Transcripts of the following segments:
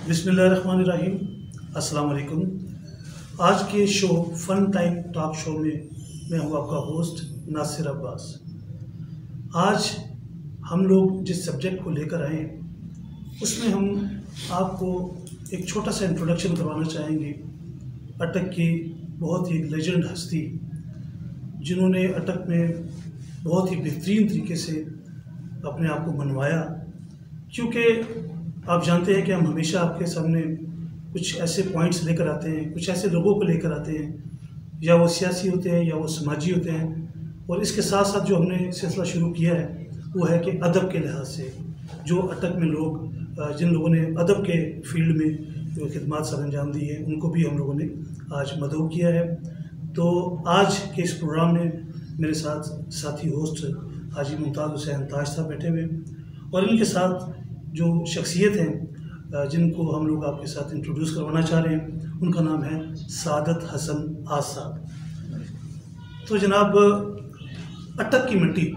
बिस्मिल्लाहिर्रहमानिर्रहीम। अस्सलाम वालेकुम। आज के शो फ़न टाइम टॉक शो में मैं हूँ आपका होस्ट नासिर अब्बास। आज हम लोग जिस सब्जेक्ट को लेकर आए हैं उसमें हम आपको एक छोटा सा इंट्रोडक्शन करवाना चाहेंगे अटक की बहुत ही लेजेंड हस्ती, जिन्होंने अटक में बहुत ही बेहतरीन तरीके से अपने आप को मनवाया। क्योंकि आप जानते हैं कि हम हमेशा आपके सामने कुछ ऐसे पॉइंट्स लेकर आते हैं, कुछ ऐसे लोगों को लेकर आते हैं, या वो सियासी होते हैं या वो समाजी होते हैं। और इसके साथ साथ जो हमने सिलसिला शुरू किया है वो है कि अदब के लिहाज से जो अटक में लोग, जिन लोगों ने अदब के फील्ड में जो खिदमत सर अंजाम दी है, उनको भी हम लोगों ने आज मदऊ किया है। तो आज के इस प्रोग्राम में मेरे साथ साथी होस्ट हाजी मुमताज़ हुसैन ताज साहब बैठे हुए हैं, और इनके साथ जो शख्सियत हैं जिनको हम लोग आपके साथ इंट्रोड्यूस करवाना चाह रहे हैं, उनका नाम है सादत हसन आज साहब। तो जनाब, अटक की मिट्टी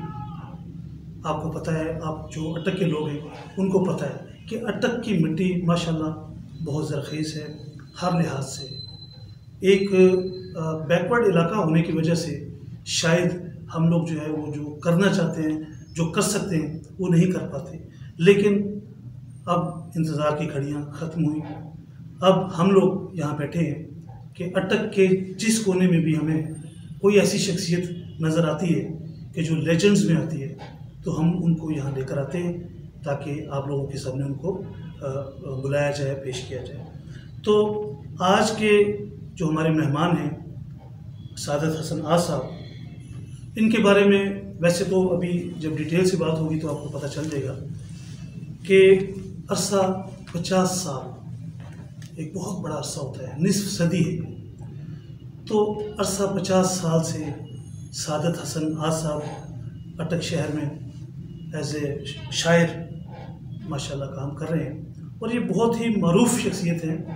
आपको पता है, आप जो अटक के लोग हैं उनको पता है कि अटक की मिट्टी माशाल्लाह बहुत ज़रख़ीज़ है हर लिहाज से। एक बैकवर्ड इलाका होने की वजह से शायद हम लोग जो है वो जो करना चाहते हैं, जो कर सकते हैं, वो नहीं कर पाते। लेकिन अब इंतज़ार की घड़ियाँ ख़त्म हुई। अब हम लोग यहाँ बैठे हैं कि अटक के जिस कोने में भी हमें कोई ऐसी शख्सियत नज़र आती है कि जो लेजेंड्स में आती है, तो हम उनको यहाँ लेकर आते हैं ताकि आप लोगों के सामने उनको बुलाया जाए, पेश किया जाए। तो आज के जो हमारे मेहमान हैं सादत हसन आज साहब, इनके बारे में वैसे तो अभी जब डिटेल से बात होगी तो आपको पता चल जाएगा कि अरसा 50 साल एक बहुत बड़ा अरसा होता है, निस्फ सदी है। तो अरसा 50 साल से सादत हसन आज साहब अटक शहर में एज ए शायर माशाल्लाह काम कर रहे हैं, और ये बहुत ही मरूफ शख्सियत हैं।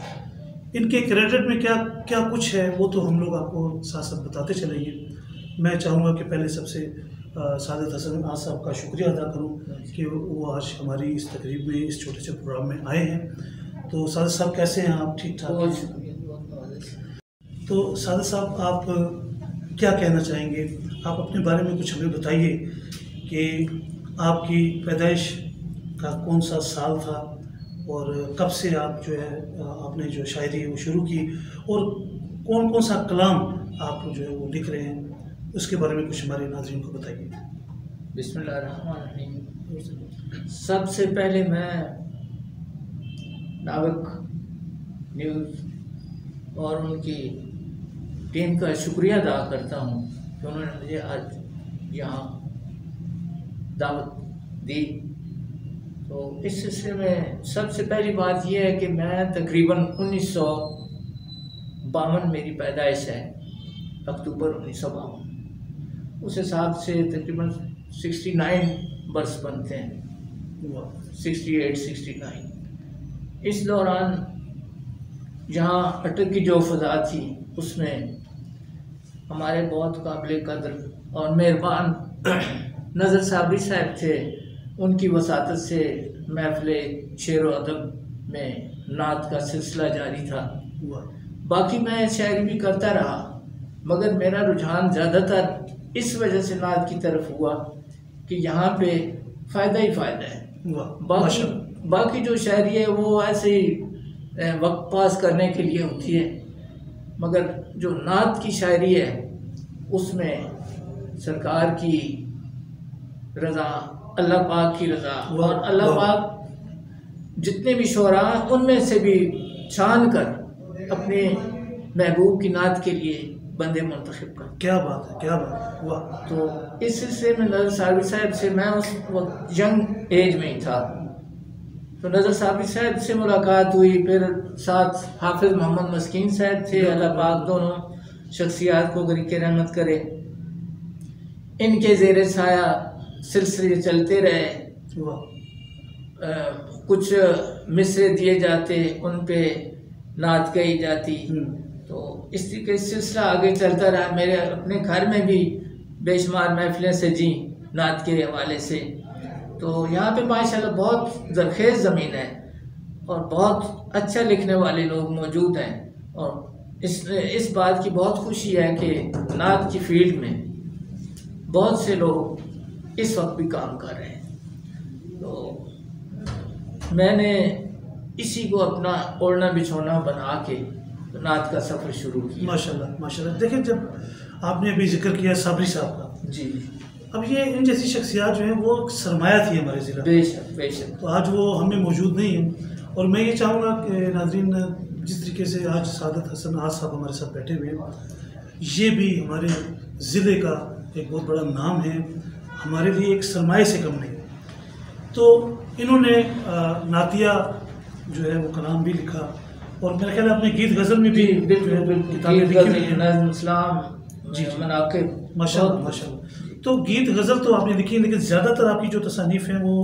इनके क्रेडिट में क्या क्या कुछ है वो तो हम लोग आपको साथ साथ बताते चलेंगे। मैं चाहूँगा कि पहले सबसे सादत हसन आज साहब का शुक्रिया अदा करूँ कि वो आज हमारी इस तकरीब में, इस छोटे से प्रोग्राम में आए हैं। तो सादत साहब कैसे हैं आप? ठीक ठाक? तो सादत साहब, आप क्या कहना चाहेंगे? आप अपने बारे में कुछ हमें बताइए कि आपकी पैदाइश का कौन सा साल था और कब से आप जो है आपने जो शायरी है वो शुरू की, और कौन कौन सा कलाम आप जो है वो लिख रहे हैं, उसके बारे में कुछ हमारे नाज़रीन को बताइए। बिस्मिल्लाहिर्रहमानिर्रहीम। सबसे पहले मैं नाविक न्यूज़ और उनकी टीम का शुक्रिया अदा करता हूँ कि उन्होंने मुझे आज यहाँ दावत दी। तो इस सिलसिले में सबसे पहली बात यह है कि मैं तकरीबन 1952 मेरी पैदाइश है, अक्टूबर 1952। उस हिसाब से तकरीबन 69 बरस बनते हैं, 68 69। इस दौरान जहाँ अटक की जो फ़ज़ा थी उसमें हमारे बहुत काबिल कदर और मेहरबान नज़र साबरी साहब थे। उनकी वसातत से महफ़िल शेर व अदब में नात का सिलसिला जारी था। बाकी मैं शायरी भी करता रहा, मगर मेरा रुझान ज़्यादातर इस वजह से नात की तरफ हुआ कि यहाँ पे फ़ायदा ही फ़ायदा है। बाकी जो शायरी है वो ऐसे ही वक्त पास करने के लिए होती है, मगर जो नात की शायरी है उसमें सरकार की रज़ा, अल्लाह पाक की रज़ा, और अल्लाह पाक जितने भी शुअरा उनमें से भी छान कर अपने महबूब की नात के लिए बंदे मुंतखब कर। क्या बात है, क्या बात है, वाह। तो इस सिलसिले में नज़र साबरी साहब से, मैं उस वक्त यंग एज में ही था, तो नज़र साबरी साहब से मुलाकात हुई। फिर साथ हाफिज़ मोहम्मद मस्कीन साहब थे, अल्लाह पाक दोनों शख्सियात को गरीक़ रहमत करे। इनके ज़ेर साया सिलसिले चलते रहे। कुछ मिसरे दिए जाते, उन पे नात कही जाती, तो इस तरीके से सिलसिला आगे चलता रहा। मेरे अपने घर में भी बेशुमार महफिलें सजी नात के हवाले से। तो यहाँ पे माशाल्लाह बहुत ज़रख़ेज़ ज़मीन है, और बहुत अच्छा लिखने वाले लोग मौजूद हैं। और इस बात की बहुत खुशी है कि नात की फील्ड में बहुत से लोग इस वक्त भी काम कर रहे हैं। तो मैंने इसी को अपना ओढ़ना बिछौना बना के नात का सफ़र शुरू किया। माशाल्लाह माशाल्लाह। देखिए, जब आपने अभी जिक्र किया साबरी साहब का, जी, अब ये इन जैसी शख्सियात जो हैं वो सरमाया थी हमारे ज़िला। बेशक बेशक। तो आज वो हमें मौजूद नहीं हैं, और मैं ये चाहूँगा कि नाज़रीन, जिस तरीके से आज सादत हसन आज साहब हमारे साथ बैठे हुए हैं, ये भी हमारे ज़िले का एक बहुत बड़ा नाम है, हमारे लिए एक सरमाए से कम नहीं। तो इन्होंने नातिया जो है वो कलाम भी लिखा, और मेरा ख्याल है अपने गीत गज़ल में भी किताबें लिखी हैं। जी, माशाल्लाह माशाल्लाह। तो गीत गज़ल तो आपने लिखी है, लेकिन ज़्यादातर आपकी जो तसानीफ़ हैं वो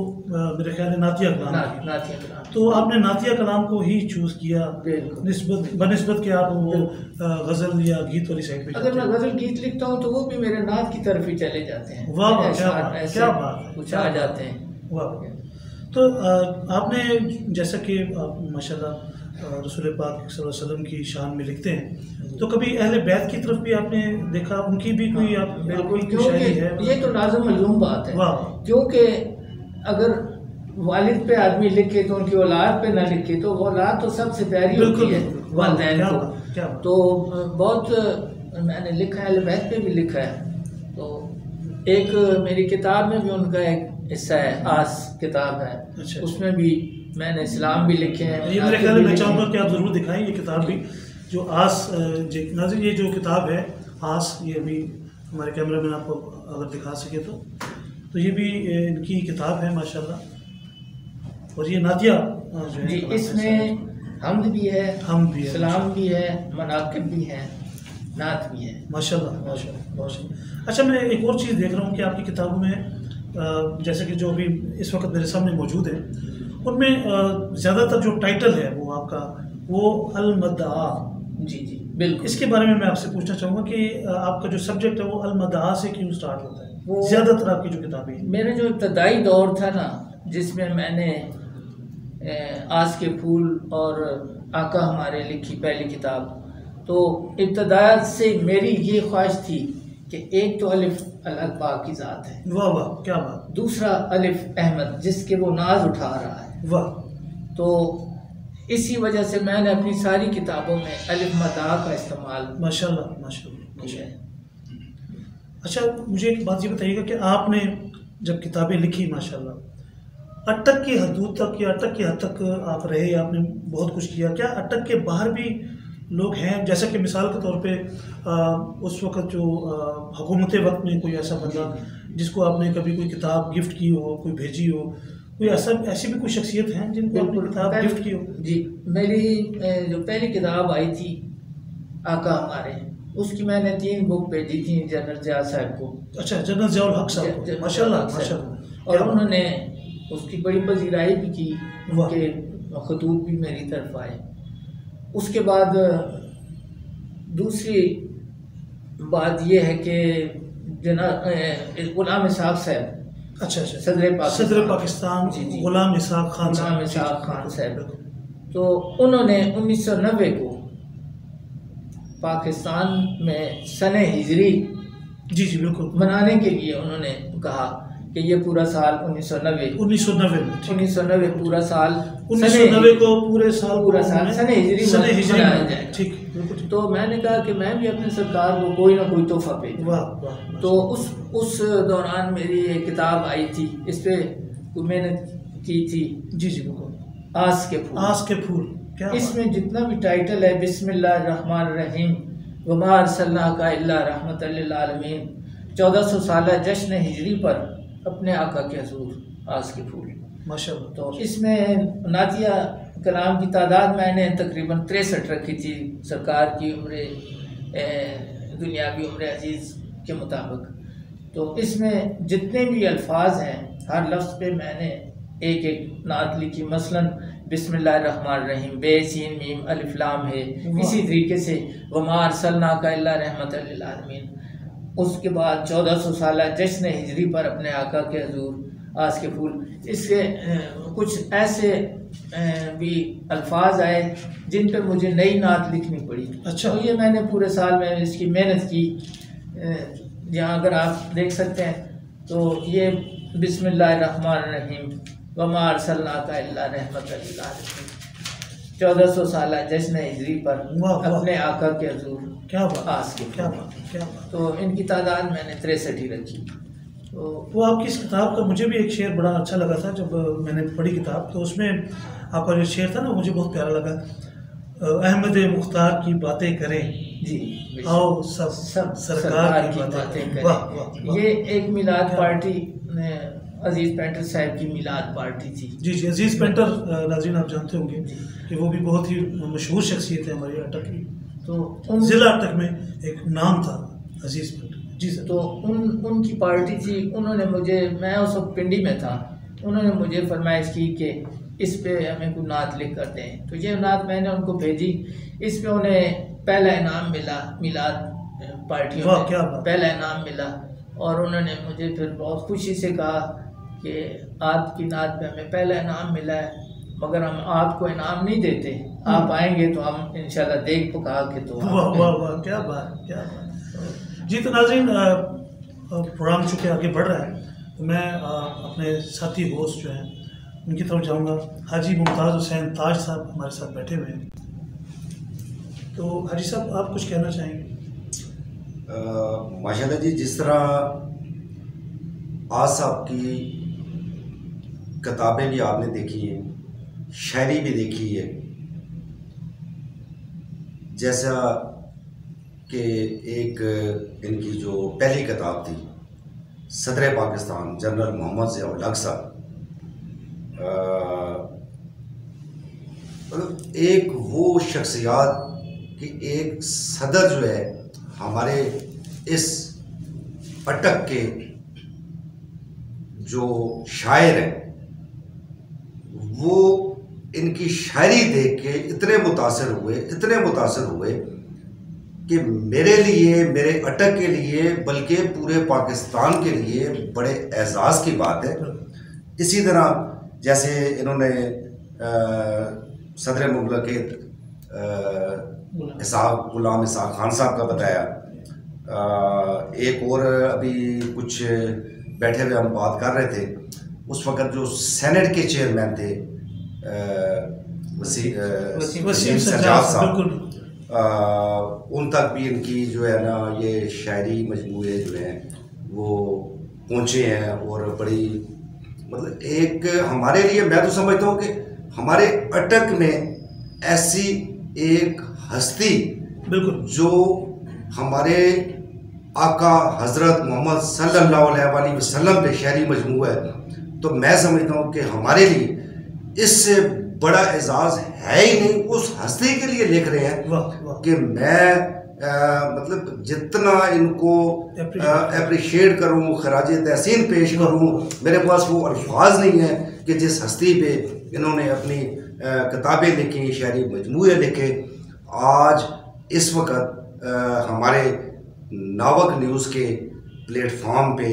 मेरे ख्याल है नातिया कलाम। तो आपने नातिया कलाम को ही चूज़ किया बनिस्बत के आप वो गज़ल या गीत वाली साइड पे? अगर मैं गज़ल गीत लिखता हूँ तो वो भी मेरे नात की तरफ ही चले जाते हैं। वाह, क्या बात, कुछ आ जाते हैं। वाह। तो आपने जैसा कि आप माशाल्लाह रसूल पाक सल्लल्लाहु अलैहि वसल्लम की शान में लिखते हैं, तो कभी अहले बैत की तरफ भी आपने देखा, उनकी भी कोई आप बिल्कुल, क्योंकि ये तो लाज़िम मालूम बात है। क्योंकि अगर वालिद पे आदमी लिखे तो उनकी औलाद पे ना लिखे, तो औलाद तो सबसे प्यारी होती है वालिदैन को। तो बहुत मैंने लिखा है, अहले बैत पे भी लिखा है। तो एक मेरी किताब में भी उनका एक हिस्सा है, आस किताब है। अच्छा। उसमें भी मैंने इस्लाम भी लिखे हैं। ये मेरे ख्याल में मैं चाहूँगा कि आप ज़रूर दिखाएं ये किताब भी, जो आस नाज़रीन, ये जो किताब है आस, ये अभी हमारे कैमरा मैन आपको अगर दिखा सके तो ये भी इनकी किताब है माशाल्लाह। और ये नातिया जो है, इसमें हमद भी है, इस्लाम भी है, मनाक़िब भी है, नात भी है। माशाल्लाह माशाल्लाह माशाल्लाह। अच्छा, मैं एक और चीज़ देख रहा हूँ कि आपकी किताबों में जैसे कि जो अभी इस वक्त मेरे सामने मौजूद है, उनमें ज़्यादातर जो टाइटल है वो आपका वो अल-मद्दआ। जी जी बिल्कुल। इसके बारे में मैं आपसे पूछना चाहूँगा कि आपका जो सब्जेक्ट है वो अल-मद्दआ से क्यों स्टार्ट होता है? वो ज़्यादातर आपकी जो किताबें हैं, मेरे जो इब्तदाई दौर था ना, जिसमें मैंने आस के फूल और आका हमारे लिखी पहली किताब, तो इब्तदा से मेरी ये ख्वाहिश थी कि एक तो अलिफ अल पाक की ज़ात है, वाह वाह क्या बात, दूसरा अलिफ अहमद जिसके वो नाज उठा रहा है, वाह। तो इसी वजह से मैंने अपनी सारी किताबों में अलिफ मदा का इस्तेमाल माशाल्लाह माशाल्लाह किया है। अच्छा, मुझे एक बात ये बताइएगा कि आपने जब किताबें लिखी माशाल्लाह, अटक की हदूद तक या अटक की हद तक आप रहे, आपने बहुत कुछ किया, क्या अटक के बाहर भी लोग हैं? जैसा कि मिसाल के तौर पे उस वक़्त जो हुकूमत वक्त में कोई ऐसा बंदा जिसको आपने कभी कोई किताब गिफ्ट की हो, कोई भेजी हो, कोई ऐसी भी कोई शख्सियत हैं जिनको आपने किताब गिफ्ट की हो? जी, मेरी जो पहली किताब आई थी आका हमारे, उसकी मैंने 3 बुक भेजी थी जनरल ज़िया साहब को। अच्छा, जनरल ज़िया उल हक साहब को, माशाल्लाह माशाल्लाह। और उन्होंने उसकी बड़ी पजीराई भी की, उनके खतूत भी मेरी तरफ आए। उसके बाद दूसरी बात यह है कि गुलाम इसाक साहब, अच्छा सदर पाकिस्तान गुलाम इसाक खान साहब, तो उन्होंने 1990 को पाकिस्तान में सने हिजरी जी बिल्कुल मनाने के लिए उन्होंने कहा कि ये पूरा साल 1990 पूरा साल 1990 को पूरा साल सने हिजरी मनाया जाएगा। ठीक, तो मैंने कहा कि मैं भी अपनी सरकार को कोई ना कोई तोहफा भेजूं। तो उस दौरान मेरी एक किताब आई थी, इस पे मेहनत की थी। जी बिल्कुल, आस के फूल। इसमें जितना भी टाइटल है, बिस्मिल्लाहिर्रहमानिर्रहीम वमा अर्सलनाका इल्ला रहमतल लिल आलमीन, 1400 साल जश्न हिजरी पर अपने आका के हुजूर आस के फूल माशाल्लाह। तो इसमें नातिया कलाम की तादाद मैंने तकरीबन 63 रखी थी, सरकार की उम्र दुनियावी उम्र अजीज़ के मुताबिक। तो इसमें जितने भी अल्फाज हैं, हर लफ्ज़ पे मैंने एक एक नात लिखी। मसलन बिस्मिल्लाहिर्रहमानिर्रहीम बेसीन मीम अलिफ लाम है। इसी तरीके से वमा अर्सलनाका इल्ला रहमतल लिल आलमीन। उसके बाद 1400 साल जश्न हिजरी पर अपने आका के हुजूर आस के फूल, इसके कुछ ऐसे भी अल्फाज आए जिन पर मुझे नई नात लिखनी पड़ी। अच्छा। तो ये मैंने पूरे साल में इसकी मेहनत की। जहाँ अगर आप देख सकते हैं तो ये बिस्मिल्लाहिर्रहमानिर्रहीम वमा अरसलनाका इल्ला रहमतल लिल आलमीन, 1400 साल जश्न हिजरी पर अपने आका के हजूर क्या बात, आस के क्या बात, क्या बात। तो इनकी तादाद मैंने 63 ही रखी। तो आपकी इस किताब का मुझे भी एक शेर बड़ा अच्छा लगा था जब मैंने पढ़ी किताब, तो उसमें आपका जो शेर था ना मुझे बहुत प्यारा लगा। अहमद मुख्तार की बातें करें जी, आओ सब सरकार की बातें करें। वाह वाह। ये एक मिलाद पार्टी अजीज पेंटर साहब की मिलाद पार्टी थी। जी जी, अजीज पेंटर नाज़रीन आप जानते होंगे कि वो भी बहुत ही मशहूर शख्सियत है हमारी अटक की। तो ज़िला अटक में एक नाम था अजीज पेंटर जी सर। तो उनकी पार्टी थी। उन्होंने मुझे, मैं उस वक्त पिंडी में था, उन्होंने मुझे फरमाइश की कि इस पे हमें कोई नात लिख कर दें। तो ये नात मैंने उनको भेजी। इस पे उन्हें पहला इनाम मिला, मिलाद पार्टियों में पहला इनाम मिला। और उन्होंने मुझे फिर बहुत खुशी से कहा कि आपकी नात पे हमें पहला इनाम मिला है, मगर हम आपको इनाम नहीं देते, आप आएंगे तो हम इंशाल्लाह देख पका के तो। वाह वाह वाह, क्या बात, क्या बात। जी तो नाज़रीन, प्रोग्राम चूँकि आगे बढ़ रहा है तो मैं अपने साथी होस्ट जो हैं उनकी तरफ जाऊंगा। हाजी मुमताज़ हुसैन ताज साहब हमारे साथ बैठे हुए हैं। तो हाजी साहब आप कुछ कहना चाहेंगे? माशाल्लाह जी, जिस तरह आज साहब की किताबें भी आपने देखी हैं, शायरी भी देखी है, जैसा कि एक इनकी जो पहली किताब थी सदर पाकिस्तान जनरल मोहम्मद ज़िया-उल हक साहब, एक वो शख्सियात कि एक सदर जो है हमारे इस अटक के जो शायर हैं, वो इनकी शायरी देख के इतने मुतासर हुए कि मेरे लिए, मेरे अटक के लिए, बल्कि पूरे पाकिस्तान के लिए बड़े एजाज़ की बात है। इसी तरह जैसे इन्होंने सदर मुमलकत गुलाम इसाक खान साहब का बताया। एक और अभी कुछ बैठे हुए हम बात कर रहे थे, उस वक़्त जो सेनेट के चेयरमैन थे वसीम सज्जाद साहब, उन तक भी इनकी जो है ना ये शायरी मजमूए जो हैं वो पहुँचे हैं। और बड़ी मतलब एक हमारे लिए, मैं तो समझता हूँ कि हमारे अटक में ऐसी एक हस्ती बिल्कुल जो हमारे आका हज़रत मोहम्मद सल्लल्लाहु अलैहि वसल्लम पे शायरी मजमूआ है, तो मैं समझता हूँ कि हमारे लिए इससे बड़ा एजाज़ है ही नहीं। उस हस्ती के लिए लिख रहे हैं कि मैं मतलब जितना इनको अप्रिशिएट करूँ, खराज तहसीन पेश करूँ, मेरे पास वो अल्फाज नहीं है कि जिस हस्ती पे इन्होंने अपनी किताबें लिखी, शायरी मजमूए लिखे। आज इस वक्त हमारे नावक न्यूज़ के प्लेटफॉर्म पे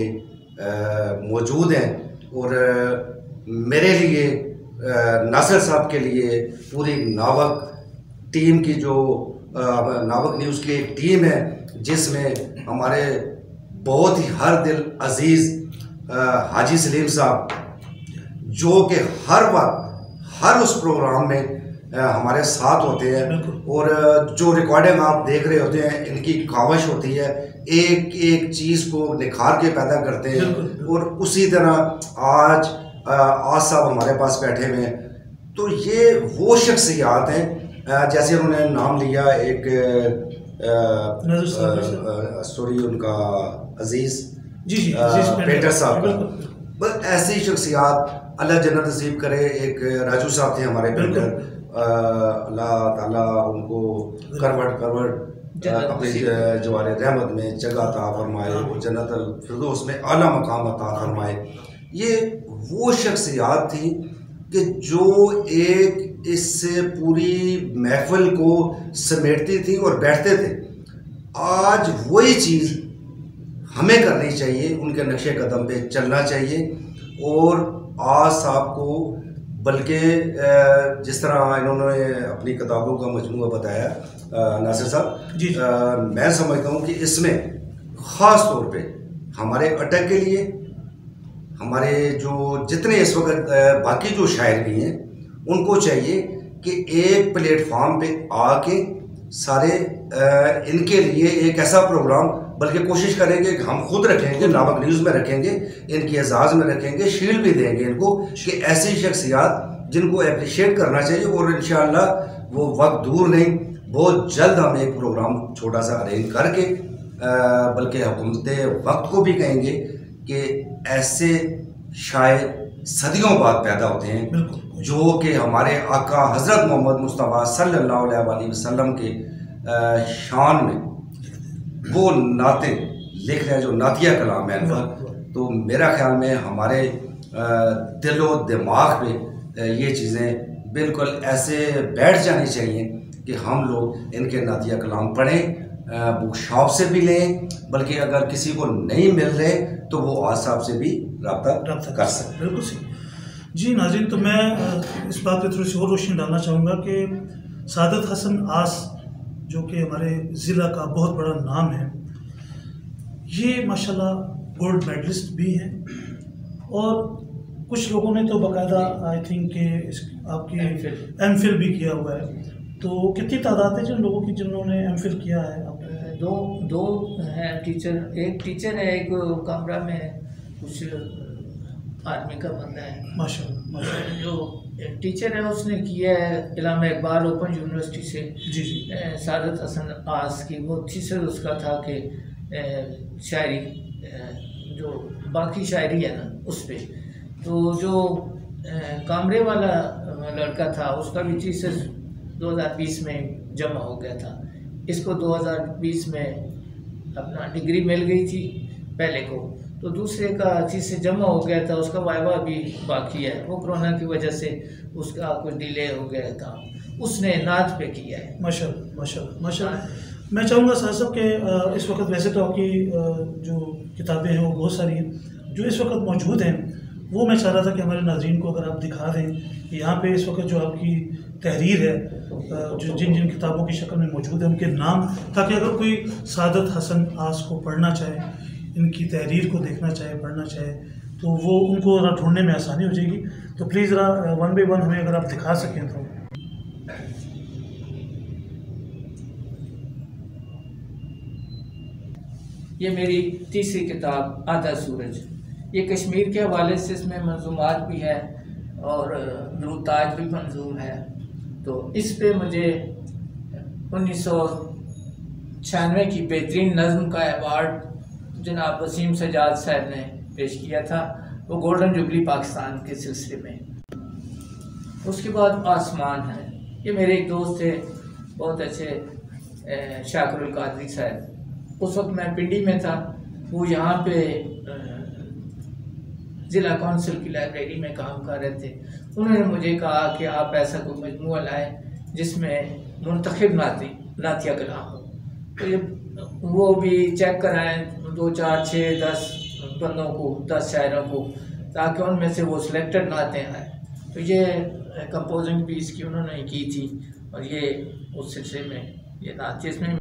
मौजूद हैं और मेरे लिए, नासिर साहब के लिए, पूरी नावक टीम की जो नावक न्यूज़ की एक टीम है जिसमें हमारे बहुत ही हर दिल अजीज़ हाजी सलीम साहब, जो कि हर वक्त हर उस प्रोग्राम में हमारे साथ होते हैं और जो रिकॉर्डिंग आप देख रहे होते हैं, इनकी कावश होती है, एक एक चीज़ को निखार के पैदा करते हैं। और उसी तरह आज साहब हमारे पास बैठे हुए हैं। तो ये वो शख्सियात हैं, जैसे उन्होंने नाम लिया एक सॉरी उनका अजीज़ पेंटर साहब का, बस ऐसी शख्सियात अल्लाह जन्नत नसीब करे। एक राजू साहब थे हमारे पेंटर, अल्लाह ताला उनको करवट अपने जवारे रहमत में जगह अता फरमाए, जन्नतुल फिरदौस में आला मकाम अता फरमाए। ये वो शख्सियात थी कि जो एक इससे पूरी महफिल को समेटती थी और बैठते थे। आज वही चीज़ हमें करनी चाहिए, उनके नक्शे कदम पे चलना चाहिए और आज साहब को, बल्कि जिस तरह इन्होंने अपनी किताबों का मजमूआ बताया नासिर साहब जी, मैं समझता हूँ कि इसमें ख़ास तौर पे हमारे अटक के लिए, हमारे जो जितने इस वक्त बाकी जो शायर भी हैं उनको चाहिए कि एक प्लेटफॉर्म पे आके सारे इनके लिए एक ऐसा प्रोग्राम, बल्कि कोशिश करेंगे कि हम खुद रखेंगे, नामक न्यूज़ में रखेंगे, इनकी एजाज़ में रखेंगे, शील्ड भी देंगे इनको कि ऐसी शख्सियात जिनको अप्रिशिएट करना चाहिए। और इंशाअल्लाह वो वक्त दूर नहीं, बहुत जल्द हम एक प्रोग्राम छोटा सा अरेंज करके बल्कि हुकूमत वक्त को भी कहेंगे कि ऐसे शायर सदियों बाद पैदा होते हैं जो कि हमारे आका हज़रत मोहम्मद मुस्तफ़ा सल्लल्लाहु अलैहि वसल्लम के शान में वो नाते लिख रहे हैं, जो नातिया कलाम है इनका। तो मेरा ख्याल में हमारे दिलो दिमाग पे ये चीज़ें बिल्कुल ऐसे बैठ जानी चाहिए कि हम लोग इनके नातिया कलाम पढ़ें, बुक शॉप से भी लें, बल्कि अगर किसी को नहीं मिल रहे तो वो आज साहब से भी रब्ता कर सकते। बिल्कुल सही जी। नाज़रीन, तो मैं इस बात पे थोड़ी सी और रोशनी डालना चाहूँगा कि सादत हसन आस जो कि हमारे ज़िला का बहुत बड़ा नाम है, ये माशाल्लाह गोल्ड मेडलिस्ट भी हैं और कुछ लोगों ने तो बाकायदा आई थिंक कि आपकी एमफिल भी किया हुआ है। तो कितनी तादाद है जिन लोगों की जिन्होंने एमफिल किया है? दो हैं टीचर, एक टीचर है, एक कमरा में कुछ आर्मी का बंदा है माशाल्लाह। जो टीचर है उसने किया है इलामा इकबाल ओपन यूनिवर्सिटी से। जी, सादत हसन आस की वो थीसिस उसका था कि शायरी, जो बाकी शायरी है ना उस पर, तो जो कामरे वाला लड़का था उसका भी थीसिस 2020 में जमा हो गया था। इसको 2020 में अपना डिग्री मिल गई थी पहले को, तो दूसरे का थीसिस जमा हो गया था, उसका वाइवा भी बाकी है। वो कोरोना की वजह से उसका कुछ डिले हो गया था, उसने नात पे किया है। माशाल्लाह माशाल्लाह माशाल्लाह। मैं चाहूँगा साहब कि इस वक्त वैसे तो आपकी जो किताबें हैं वो बहुत सारी हैं जो इस वक्त मौजूद हैं, वो मैं चाह रहा था कि हमारे नाज़रीन को अगर आप दिखा दें कि यहाँ पे इस वक्त जो आपकी तहरीर है, जो जिन जिन किताबों की शक्ल में मौजूद है उनके नाम, ताकि अगर कोई सादत हसन आस को पढ़ना चाहे, इनकी तहरीर को देखना चाहे, पढ़ना चाहे, तो वो उनको ज़रा ढूंढने में आसानी हो जाएगी। तो प्लीज़ ज़रा 1 बाय 1 हमें अगर आप दिखा सकें तो। ये मेरी तीसरी किताब आधा सूरज, ये कश्मीर के हवाले से इसमें मंजूमात भी है और दुरूताज भी मंजूम है। तो इस पे मुझे 1996 की बेहतरीन नज़्म का अवार्ड जनाब वसीम सजाद साहब ने पेश किया था, वो गोल्डन जुबली पाकिस्तान के सिलसिले में। उसके बाद आसमान है, ये मेरे एक दोस्त थे बहुत अच्छे शाकिरुल कादरी साहब, उस वक्त मैं पिंडी में था, वो यहाँ पे ज़िला कौंसिल की लाइब्रेरी में काम कर रहे थे। उन्होंने मुझे कहा कि आप ऐसा कोई मजमूआ लाएँ जिसमें मुंतखब नातिया कलाम हो। तो ये वो भी चेक कराएँ 2, 4, 6, 10 बंदों को, 10 शायरों को, ताकि उनमें से वो सिलेक्टेड नातें आए। तो ये कंपोजिंग भी इसकी उन्होंने की थी और ये उस सिलसिले में ये नाते इसमें।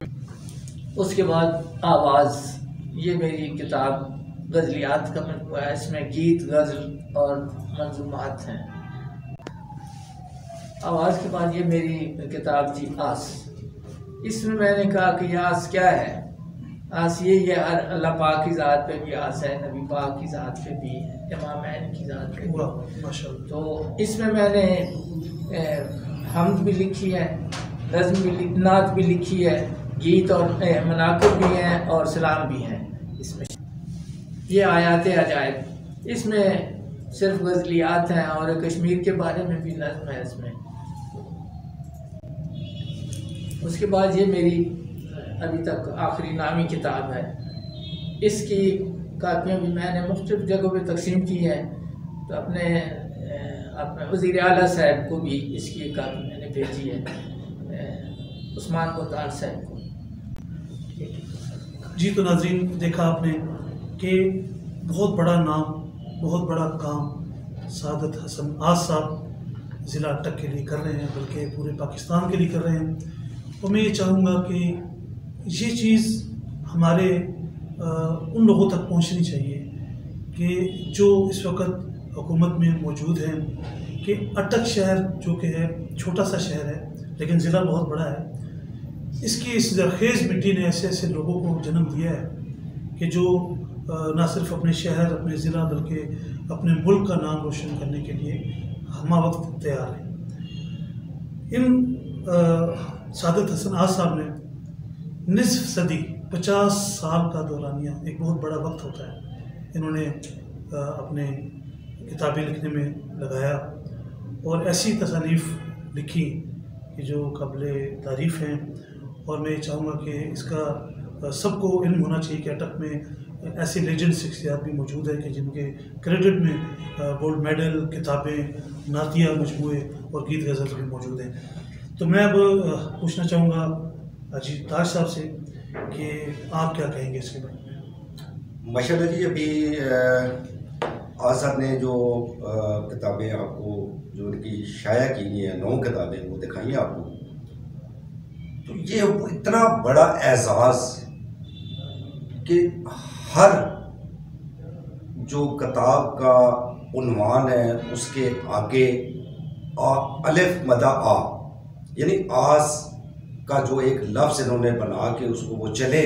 उसके बाद आवाज़, ये मेरी किताब गज़लियात का मजमूआ है, इसमें गीत, गज़ल और मंजूमात हैं। आवाज़ के बाद ये मेरी किताब थी आस, इसमें मैंने कहा कि आस क्या है, आस ये अल्लाह पाक की ज़ात पे भी आस है, नबी पाक की ज़ात पे भी है, इमामैन की ज़ात पे भी। माशाल्लाह। तो इसमें मैंने हमद भी लिखी है, नज़्म भी, नात भी लिखी है, गीत और मनाक़िब भी हैं और सलाम भी हैं इसमें। ये आयात अजायब, इसमें सिर्फ गज़लियात हैं और कश्मीर के बारे में भी नज़्म है इसमें। उसके बाद ये मेरी अभी तक आखिरी नामी किताब है, इसकी कापियाँ भी मैंने मुख्तलिफ़ जगहों पे तकसीम की है। तो अपने वज़ीर आला साहब को भी इसकी कापी मैंने भेजी है, उस्मान कोताल साहब को। जी, तो नाज़रीन देखा आपने कि बहुत बड़ा नाम बहुत बड़ा काम सादत हसन आज साहब ज़िला अटक के लिए कर रहे हैं, बल्कि पूरे पाकिस्तान के लिए कर रहे हैं। तो मैं ये चाहूँगा कि ये चीज़ हमारे उन लोगों तक पहुँचनी चाहिए कि जो इस वक्त हुकूमत में मौजूद हैं, कि अटक शहर जो कि है छोटा सा शहर है लेकिन ज़िला बहुत बड़ा है, इसकी इस ज़रख़ेज़ मिट्टी ने ऐसे ऐसे लोगों को जन्म दिया है कि जो ना सिर्फ अपने शहर, अपने ज़िला, बल्कि अपने मुल्क का नाम रोशन करने के लिए हम वक्त तैयार हैं। इन सादत हसन आज साहब ने निस्फ सदी 50 साल का दौरानिया, एक बहुत बड़ा वक्त होता है, इन्होंने अपने किताबें लिखने में लगाया और ऐसी तसानीफ़ लिखी कि जो काबिल तारीफ़ हैं। और मैं चाहूँगा कि इसका सबको इल्म होना चाहिए कि अटक में ऐसे लेजेंड शख्सियात भी मौजूद है कि जिनके क्रेडिट में गोल्ड मेडल, किताबें, नातिया मजमूए और गीत गज़ल भी मौजूद हैं। तो मैं अब पूछना चाहूँगा अजीत ताज साहब से कि आप क्या कहेंगे इसके बारे में। माशाल्लाह जी, अभी आज़ाद ने जो किताबें आपको जो उनकी शाया की गई हैं 9 किताबें वो दिखाई आपको, तो ये इतना बड़ा एजाज़ कि हर जो किताब का उन्वान है उसके आगे अलिफ मदा आ, यानी आस का जो एक लफ्ज़ इन्होंने बना के उसको वो चले,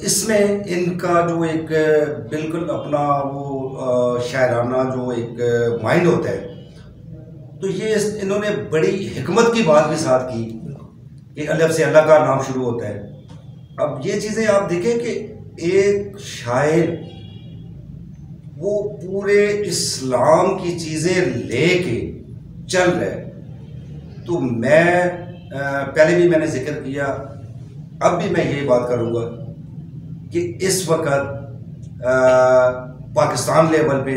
इसमें इनका जो एक बिल्कुल अपना वो शायराना जो एक माइंड होता है, तो ये इन्होंने बड़ी हिकमत की बात भी साथ की कि अलिफ से अल्लाह का नाम शुरू होता है। अब ये चीज़ें आप देखें कि एक शायर वो पूरे इस्लाम की चीज़ें लेके चल रहा है। तो मैं पहले भी मैंने जिक्र किया, अब भी मैं यही बात करूँगा कि इस वक्त पाकिस्तान लेवल पे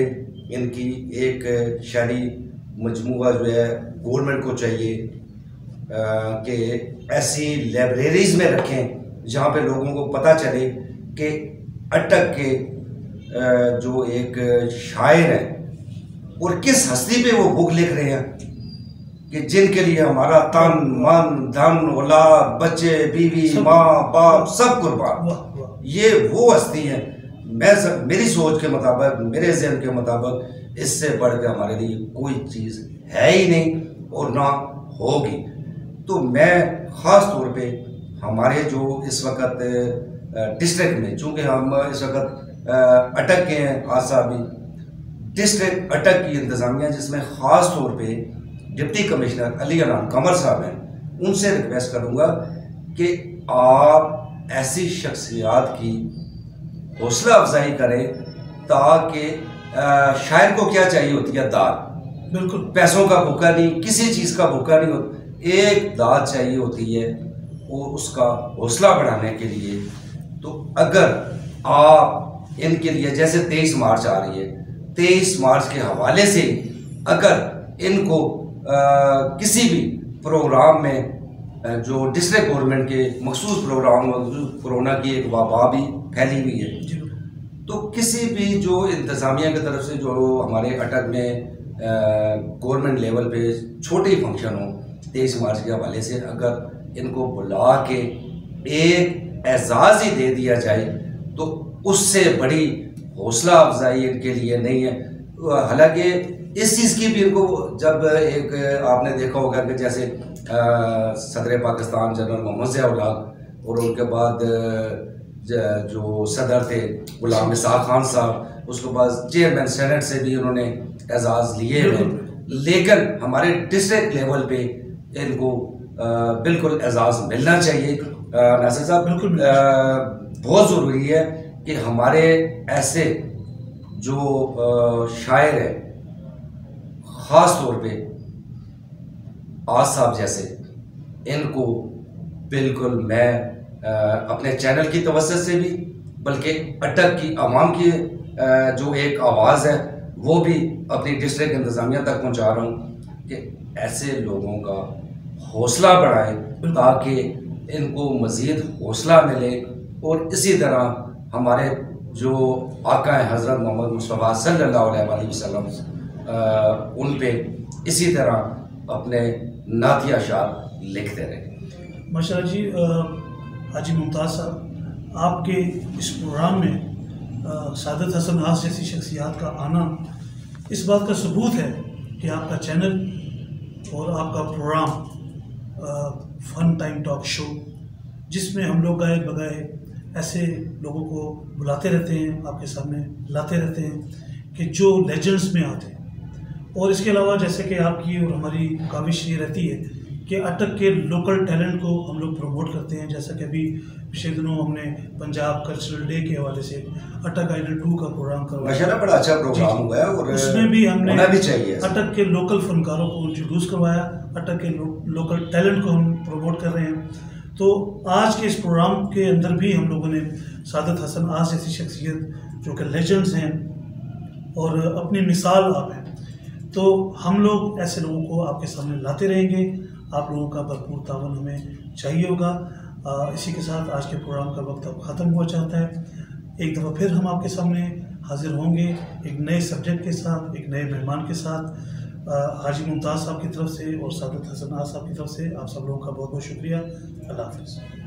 इनकी एक शायरी मजमूआ जो है गवर्नमेंट को चाहिए कि ऐसी लाइब्रेरीज़ में रखें जहाँ पे लोगों को पता चले कि अटक के जो एक शायर है और किस हस्ती पे वो बुक लिख रहे हैं कि जिनके लिए हमारा तन मन धन औलाद बच्चे बीवी माँ बाप सब कुर्बान, ये वो हस्ती है। मेरी सोच के मुताबिक, मेरे ज़हन के मुताबिक इससे बढ़ के हमारे लिए कोई चीज़ है ही नहीं और ना होगी। तो मैं ख़ास तौर पे हमारे जो इस वक्त डिस्ट्रिक्ट में, चूँकि हम इस वक्त अटक के हैं, आसा भी डिस्ट्रिक्ट अटक की इंतज़ामिया जिसमें ख़ास तौर पे डिप्टी कमिश्नर अली अनान कमर साहब हैं, उनसे रिक्वेस्ट करूँगा कि आप ऐसी शख्सियात की हौसला अफजाई करें ताकि शायर को क्या चाहिए होती है, दाद, बिल्कुल पैसों का भूखा नहीं, किसी चीज़ का भूखा नहीं होता, एक दाद चाहिए होती है और उसका हौसला बढ़ाने के लिए। तो अगर आप इनके लिए, जैसे 23 मार्च आ रही है, 23 मार्च के हवाले से अगर इनको किसी भी प्रोग्राम में जो डिस्ट्रिक्ट गवर्नमेंट के मखसूस प्रोग्राम, कोरोना की एक वबा भी फैली हुई है, तो किसी भी जो इंतज़ामिया की तरफ से जो हमारे अटक में गवर्नमेंट लेवल पे छोटे फंक्शन हो 23 मार्च के हवाले से, अगर इनको बुला के एक एजाज़ ही दे दिया जाए तो उससे बड़ी हौसला अफजाई इनके लिए नहीं है। हालांकि इस चीज़ की भी इनको, जब एक आपने देखा होगा कि जैसे सदर पाकिस्तान जनरल मोहम्मद ज़िया और उनके बाद जो सदर थे गुलाम इसाक खान साहब, उसके बाद चेयरमैन सेनेट से भी उन्होंने एजाज़ लिए हैं, लेकिन हमारे डिस्ट्रिक्ट लेवल पे इनको बिल्कुल एजाज़ मिलना चाहिए। नासिर साहब, बिल्कुल बहुत ज़रूरी है कि हमारे ऐसे जो शायर है, ख़ास तौर पे आज साहब जैसे, इनको बिल्कुल मैं अपने चैनल की तवज्जो से भी, बल्कि अटक की आवाम की जो एक आवाज़ है वो भी अपनी डिस्ट्रिक्ट इंतज़ामिया तक पहुंचा रहा हूं कि ऐसे लोगों का हौसला बढ़ाएं ताकि इनको मज़ीद हौसला मिले और इसी तरह हमारे जो आका हज़रत मोहम्मद मुस्तफ़ा सल्लल्लाहु अलैहि वसल्लम उन पे इसी तरह अपने नातिया शार लिखते रहे। माशाअल्लाह जी। हाजी मुमताज़ साहब, आपके इस प्रोग्राम में सादत हसन आस जैसी शख्सियात का आना इस बात का सबूत है कि आपका चैनल और आपका programme fun time talk show, जिसमें हम लोग गाए बगाए ऐसे लोगों को बुलाते रहते हैं, आपके सामने लाते रहते हैं कि जो लेजेंड्स में आते हैं। और इसके अलावा जैसे कि आपकी और हमारी काविश ये रहती है कि अटक के लोकल टैलेंट को हम लोग प्रमोट करते हैं। जैसा कि अभी पिछले दिनों हमने पंजाब कल्चरल डे के हवाले से अटक आइडल 2 का प्रोग्राम करवाया, बड़ा अच्छा प्रोग्राम हुआ है और उसमें भी हमने भी चाहिए अटक के लोकल फनकारों को इंट्रोड्यूस करवाया, अटक के लोकल टैलेंट को हम प्रमोट कर रहे हैं। तो आज के इस प्रोग्राम के अंदर भी हम लोगों ने सादत हसन आस जैसी शख्सियत जो कि लेजेंड्स हैं और अपनी मिसाल आप हैं, तो हम लोग ऐसे लोगों को आपके सामने लाते रहेंगे। आप लोगों का भरपूर तावन हमें चाहिए होगा। इसी के साथ आज के प्रोग्राम का वक्त अब ख़त्म हुआ चाहता है। एक दफ़ा फिर हम आपके सामने हाजिर होंगे एक नए सब्जेक्ट के साथ, एक नए मेहमान के साथ। हाजी मुमताज़ साहब की तरफ से और सादत हसन आस साहब की तरफ से आप सब लोगों का बहुत बहुत शुक्रिया। अल्लाह हाफ़िज़।